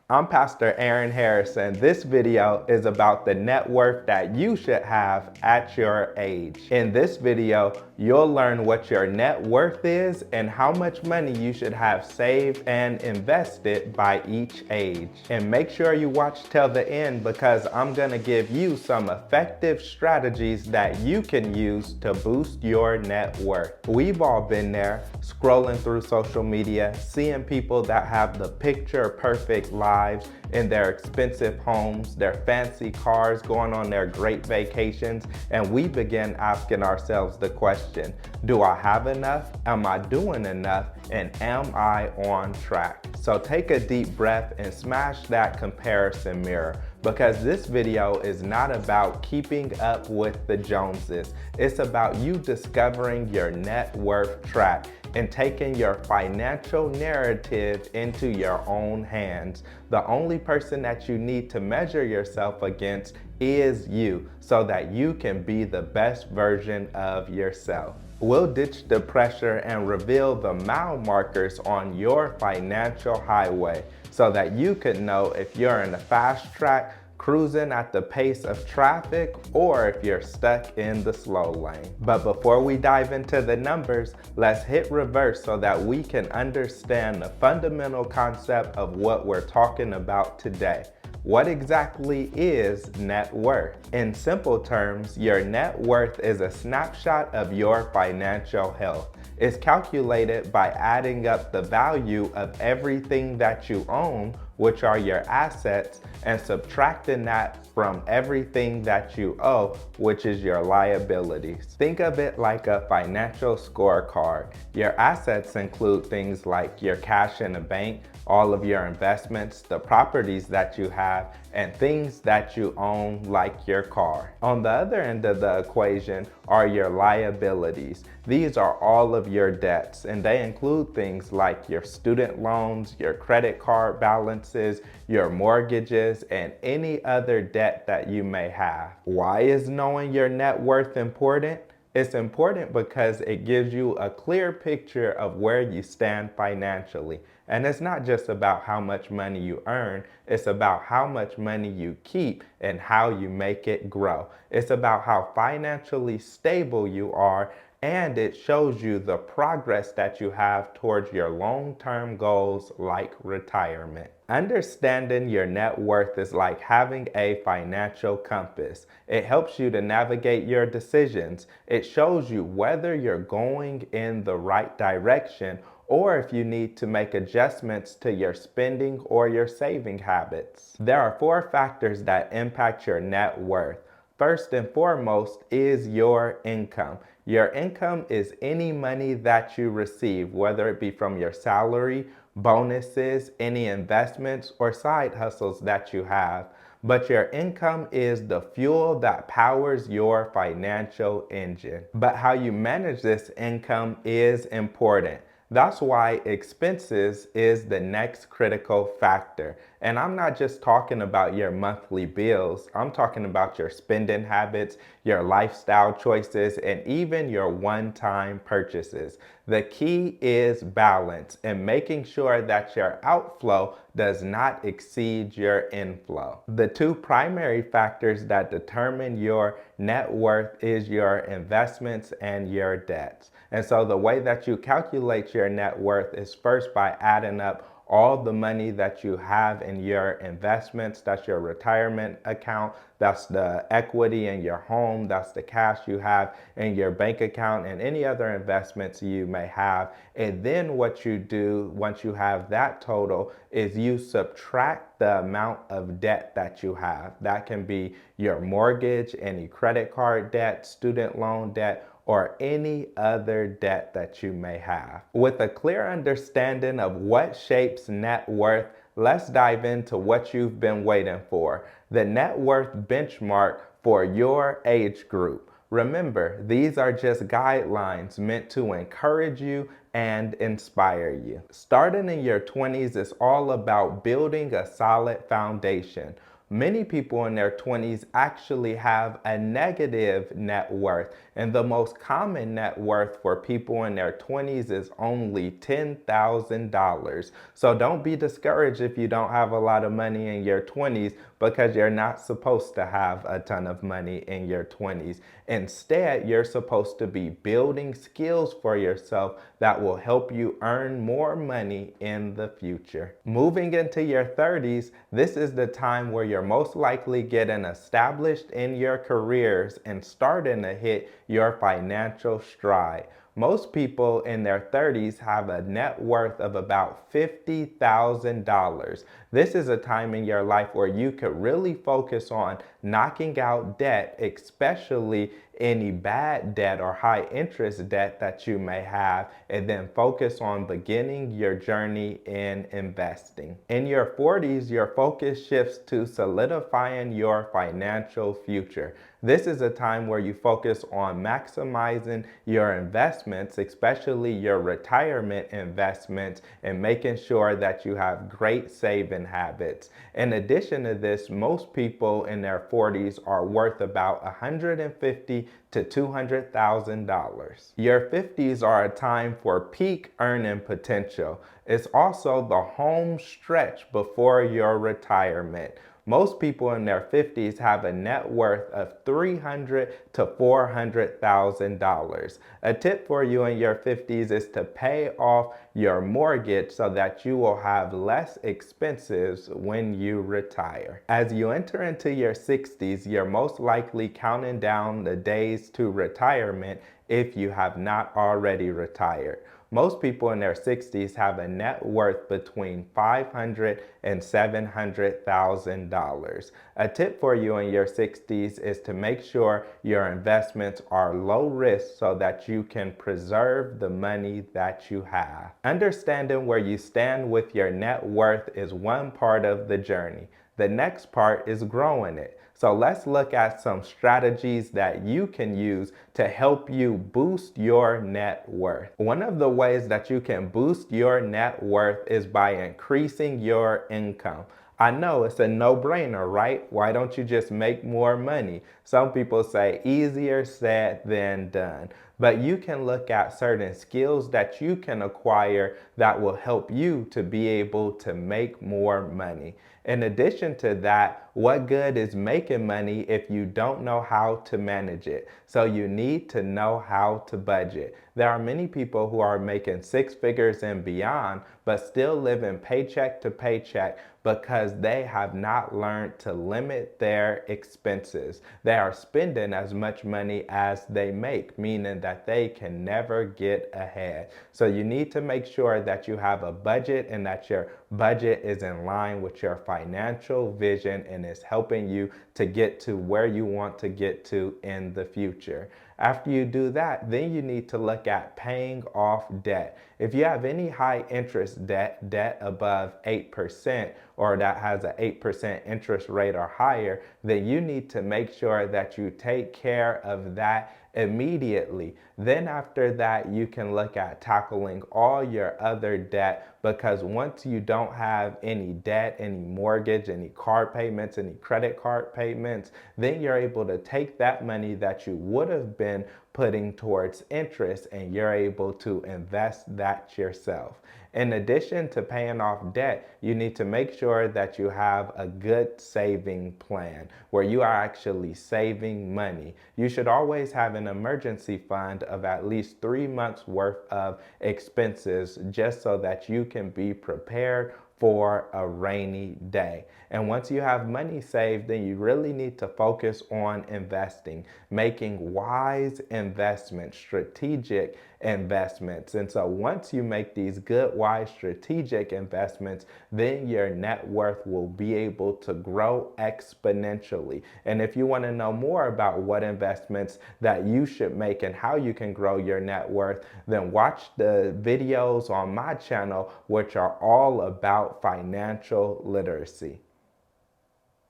I'm Pastor Aaron Harrison. This video is about the net worth that you should have at your age. In this video, you'll learn what your net worth is and how much money you should have saved and invested by each age. And make sure you watch till the end because I'm gonna give you some effective strategies that you can use to boost your net worth. We've all been there, scrolling through social media, seeing people that have the picture perfect lives in their expensive homes, their fancy cars, going on their great vacations, and we begin asking ourselves the question, do I have enough? Am I doing enough? And am I on track? So take a deep breath and smash that comparison mirror, because this video is not about keeping up with the Joneses. It's about you discovering your net worth track and taking your financial narrative into your own hands. The only person that you need to measure yourself against is you, so that you can be the best version of yourself. We'll ditch the pressure and reveal the mile markers on your financial highway so that you can know if you're in a fast track, cruising at the pace of traffic, or if you're stuck in the slow lane. But before we dive into the numbers, let's hit reverse so that we can understand the fundamental concept of what we're talking about today. What exactly is net worth? In simple terms, your net worth is a snapshot of your financial health. It's calculated by adding up the value of everything that you own, which are your assets, and subtracting that from everything that you owe, which is your liabilities. Think of it like a financial scorecard. Your assets include things like your cash in the bank, all of your investments, the properties that you have, and things that you own like your car. On the other end of the equation are your liabilities. These are all of your debts, and they include things like your student loans, your credit card balances, your mortgages, and any other debt that you may have. Why is knowing your net worth important? It's important because it gives you a clear picture of where you stand financially. And it's not just about how much money you earn, it's about how much money you keep and how you make it grow. It's about how financially stable you are, and it shows you the progress that you have towards your long-term goals like retirement. Understanding your net worth is like having a financial compass. It helps you to navigate your decisions. It shows you whether you're going in the right direction or if you need to make adjustments to your spending or your saving habits. There are 4 factors that impact your net worth. First and foremost is your income. Your income is any money that you receive, whether it be from your salary, bonuses, any investments, or side hustles that you have. But your income is the fuel that powers your financial engine. But how you manage this income is important. That's why expenses is the next critical factor. And I'm not just talking about your monthly bills. I'm talking about your spending habits, your lifestyle choices, and even your one-time purchases. The key is balance and making sure that your outflow does not exceed your inflow. The 2 primary factors that determine your net worth is your investments and your debts. And so the way that you calculate your net worth is first by adding up all the money that you have in your investments. That's your retirement account. That's the equity in your home. That's the cash you have in your bank account and any other investments you may have. And then what you do once you have that total is you subtract the amount of debt that you have. That can be your mortgage, any credit card debt, student loan debt, or any other debt that you may have. With a clear understanding of what shapes net worth, let's dive into what you've been waiting for, the net worth benchmark for your age group. Remember, these are just guidelines meant to encourage you and inspire you. Starting in your 20s is all about building a solid foundation. Many people in their 20s actually have a negative net worth, and the most common net worth for people in their 20s is only $10,000. So don't be discouraged if you don't have a lot of money in your 20s, because you're not supposed to have a ton of money in your 20s. Instead, you're supposed to be building skills for yourself that will help you earn more money in the future. Moving into your 30s, this is the time where you're most likely getting established in your careers and starting to hit your financial stride. Most people in their 30s have a net worth of about $50,000. This is a time in your life where you could really focus on knocking out debt, especially any bad debt or high interest debt that you may have, and then focus on beginning your journey in investing. In your 40s, your focus shifts to solidifying your financial future. This is a time where you focus on maximizing your investments, especially your retirement investments, and making sure that you have great saving habits. In addition to this, most people in their 40s are worth about $150,000 to $200,000. Your 50s are a time for peak earning potential. It's also the home stretch before your retirement. Most people in their 50s have a net worth of $300,000 to $400,000. A tip for you in your 50s is to pay off your mortgage so that you will have less expenses when you retire. As you enter into your 60s, you're most likely counting down the days to retirement if you have not already retired. Most people in their 60s have a net worth between $500,000 and $700,000. A tip for you in your 60s is to make sure your investments are low risk so that you can preserve the money that you have. Understanding where you stand with your net worth is one part of the journey. The next part is growing it. So let's look at some strategies that you can use to help you boost your net worth. One of the ways that you can boost your net worth is by increasing your income. I know it's a no-brainer, right? Why don't you just make more money? Some people say easier said than done. But you can look at certain skills that you can acquire that will help you to be able to make more money. In addition to that, what good is making money if you don't know how to manage it? So you need to know how to budget. There are many people who are making six figures and beyond, but still living paycheck to paycheck because they have not learned to limit their expenses. They are spending as much money as they make, meaning that they can never get ahead. So you need to make sure that you have a budget and that your budget is in line with your financial vision and is helping you to get to where you want to get to in the future. After you do that, then you need to look at paying off debt. If you have any high interest debt above 8%, or that has an 8% interest rate or higher, then you need to make sure that you take care of that immediately. Then after that, you can look at tackling all your other debt, because once you don't have any debt, any mortgage, any car payments, any credit card payments, then you're able to take that money that you would have been putting towards interest and you're able to invest that yourself. In addition to paying off debt, you need to make sure that you have a good saving plan where you are actually saving money. You should always have an emergency fund of at least 3 months worth of expenses, just so that you can be prepared for a rainy day. And once you have money saved, then you really need to focus on investing, making wise investments, strategic investments. And so once you make these good, wise, strategic investments, then your net worth will be able to grow exponentially. And if you want to know more about what investments that you should make and how you can grow your net worth, then watch the videos on my channel, which are all about financial literacy.